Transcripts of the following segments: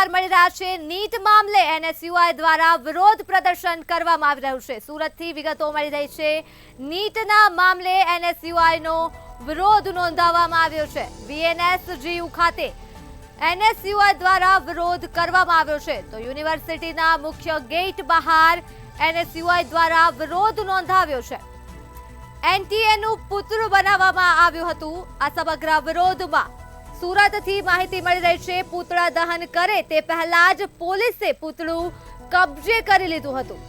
સમાચાર મળી રહ્યા છે। નીટ મામલે એનએસયુઆઈ દ્વારા વિરોધ પ્રદર્શન કરવામાં આવી રહ્યું છે। સુરતથી વિગતો મળી રહી છે। નીટના મામલે એનએસયુઆઈનો વિરોધ નોંધાવવામાં આવ્યો છે। વીએનએસજીયુ ખાતે એનએસયુઆઈ દ્વારા વિરોધ કરવામાં આવ્યો છે। તો યુનિવર્સિટીના મુખ્ય ગેટ બહાર એનએસયુઆઈ દ્વારા વિરોધ નોંધાવ્યો છે। એનટીએનું પુતળું બનાવવામાં આવ્યું હતું। આ સમગ્ર વિરોધમાં સુરતથી માહિતી મળી રહી છે। પુતળા દહન કરે તે પહેલા જ પોલીસે પુતળું કબજે કરી લીધું હતું।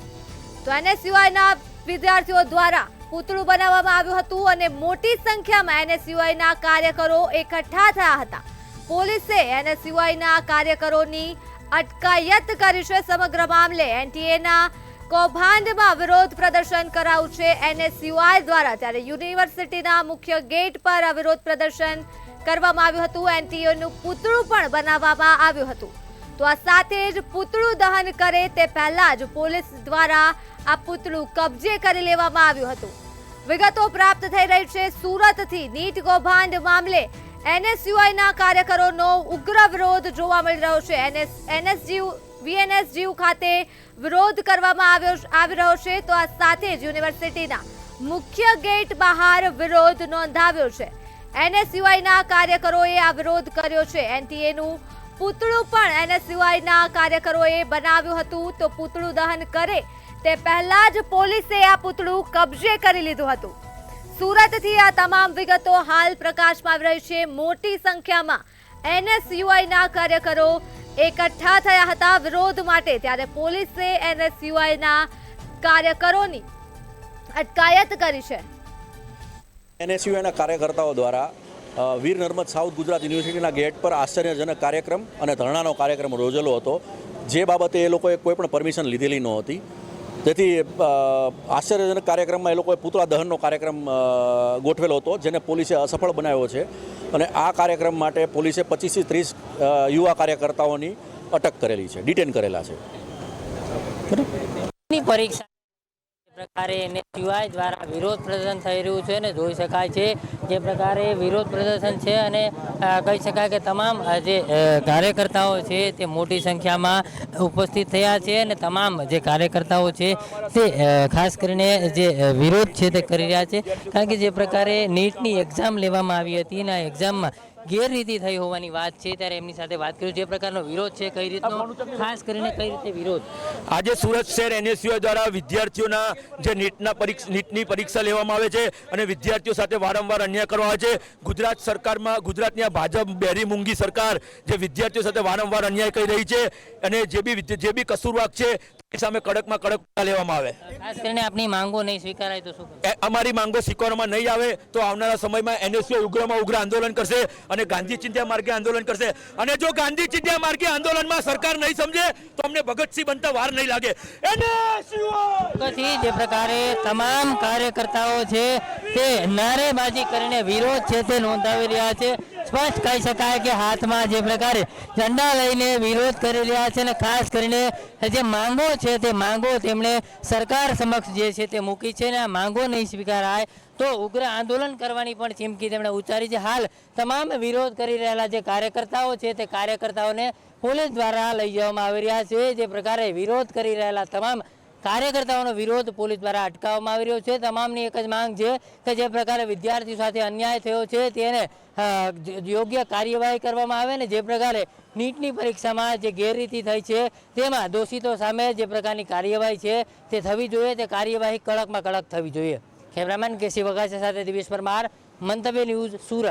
તો એનએસયુઆઈના વિદ્યાર્થીઓ દ્વારા પુતળું બનાવવામાં આવ્યું હતું અને મોટી સંખ્યામાં એનએસયુઆઈના કાર્યકરો એકઠા થયા હતા। પોલીસે એનએસયુઆઈના કાર્યકરોની અટકાયત કરી છે। સમગ્ર મામલે એનટીએના કૌભાંડમાં વિરોધ પ્રદર્શન કરાયું છે એનએસયુઆઈ દ્વારા। ત્યારે યુનિવર્સિટીના મુખ્ય ગેટ પર આ વિરોધ પ્રદર્શન કરવામાં આવ્યું હતું। એનટીએનું પુતળું પણ બનાવવામાં આવ્યું હતું। તો આ સાથે જ પુતળું દહન કરે તે પહેલા જ પોલીસ દ્વારા આ પુતળું કબજે કરી લેવામાં આવ્યું હતું। વિગતો પ્રાપ્ત થઈ રહી છે સુરતથી। નીટ કૌભાંડ મામલે એનએસયુઆઈના કાર્યકરોનો ઉગ્ર વિરોધ જોવા મળી રહ્યો છે। વીએનએસજીયુ ખાતે વિરોધ કરવામાં આવી રહ્યો છે। તો આ સાથે જ યુનિવર્સિટીના મુખ્ય ગેટ બહાર વિરોધ નોંધાવ્યો છે। એનએસયુઆઈના કાર્યકરોએ આ વિરોધ કર્યો છે। એનટીએનું પુતળું પણ એનએસયુઆઈના કાર્યકરોએ બનાવ્યું હતું। તો પુતળું દહન કરે તે પહેલા જ પોલીસે આ પુતળું કબજે કરી લીધું હતું। સુરતથી આ તમામ વિગતો હાલ પ્રકાશમાં આવી રહી છે। મોટી સંખ્યામાં એનએસયુઆઈના કાર્યકરો એકઠા થયા હતા વિરોધ માટે। ત્યારે પોલીસે એનએસયુઆઈના કાર્યકરોની અટકાયત કરી છે। એનએસયુઆઈના કાર્યકર્તાઓ દ્વારા વીર નર્મદ સાઉથ ગુજરાત યુનિવર્સિટીના ગેટ પર આશ્ચર્યજનક કાર્યક્રમ અને ધરણાનો કાર્યક્રમ યોજેલો હતો। જે બાબતે એ લોકોએ કોઈ પણ પરમિશન લીધેલી નહોતી। તેથી આશ્ચર્યજનક કાર્યક્રમમાં એ લોકોએ પુતળા દહનનો કાર્યક્રમ ગોઠવેલો હતો, જેને પોલીસે અસફળ બનાવ્યો છે। અને આ કાર્યક્રમ માટે પોલીસે 25 થી 30 યુવા કાર્યકર્તાઓની અટક કરેલી છે, ડિટેન કરેલા છે। પરીક્ષા પ્રકારે એનએસયુઆઈ દ્વારા વિરોધ પ્રદર્શન થઈ રહ્યું છે અને જોઈ શકાય છે જે પ્રકારે વિરોધ પ્રદર્શન છે અને કહી શકાય કે તમામ જે કાર્યકર્તાઓ છે તે મોટી સંખ્યામાં ઉપસ્થિત થયા છે અને તમામ જે કાર્યકર્તાઓ છે તે ખાસ કરીને જે વિરોધ છે તે કરી રહ્યા છે। કારણ કે જે પ્રકારે નીટની એક્ઝામ લેવામાં આવી હતી અને આ એક્ઝામમાં ગેરરીતિ થઈ હોવાની વાત છે। ત્યારે એમની સાથે વાત કર્યું જે પ્રકારનો વિરોધ છે, કઈ રીતનો, ખાસ કરીને કઈ રીતે વિરોધ। આજે સુરત શહેર એનએસયુઆઈ દ્વારા વિદ્યાર્થીઓના જે નીટની પરીક્ષા લેવામાં આવે છે અને વિદ્યાર્થીઓ સાથે વારંવાર અન્યાય કરવામાં આવે છે। ગુજરાત સરકારમાં ગુજરાતની આ ભાજપ બેરી મૂંગી સરકાર જે વિદ્યાર્થીઓ સાથે વારંવાર અન્યાય કરી રહી છે અને જે બી કસૂરવાર છે તે સામે કડકમાં કડક લેવામાં આવે। ખાસ કરીને આપની માંગો નહીં સ્વીકારાય તો શું? અમારી માંગો સ્વીકારવામાં નહીં આવે તો આવનારા સમયમાં એનએસયુઆઈ ઉગ્રમાં ઉગ્ર આંદોલન કરશે અને ગાંધી ચિંધ્યા માર્ગે આંદોલન કરશે। અને જો ગાંધી ચિંધ્યા માર્ગે આંદોલનમાં સરકાર નહીં સમજે તો અમને ભગતસિંહ બનતા વાર નહીં લાગે। જે પ્રકારે તમામ કાર્યકર્તાઓ છે તે નારેબાજી કરીને વિરોધ છે તે નોંધાવી રહ્યા છે। સ્પષ્ટ કહી શકાય કે હાથમાં જે પ્રકારે ઝંડા લઈને વિરોધ કરી રહ્યા છે અને ખાસ કરીને જે માંગો છે તે માંગો તેમણે સરકાર સમક્ષ જે છે તે મૂકી છે અને આ માંગો નહીં સ્વીકારાય તો ઉગ્ર આંદોલન કરવાની પણ ચીમકી તેમણે ઉચ્ચારી છે। હાલ તમામ વિરોધ કરી રહેલા જે કાર્યકર્તાઓ છે તે કાર્યકર્તાઓને પોલીસ દ્વારા લઈ જવામાં આવી રહ્યા છે। જે પ્રકારે વિરોધ કરી રહેલા તમામ કાર્યકર્તાઓનો વિરોધ પોલીસ દ્વારા અટકાવવામાં આવી રહ્યો છે। તમામની એક જ માંગ છે કે જે પ્રકારે વિદ્યાર્થીઓ સાથે અન્યાય થયો છે તેને યોગ્ય કાર્યવાહી કરવામાં આવે ને જે પ્રકારે નીટની પરીક્ષામાં જે ગેરરીતિ થઈ છે તેમાં દોષિતો સામે જે પ્રકારની કાર્યવાહી છે તે થવી જોઈએ, તે કાર્યવાહી કડકમાં કડક થવી જોઈએ। કેમેરામેન કેસી વઘાસિયા સાથે દિવેશ પરમાર, મંતવ્ય ન્યૂઝ, સુરત।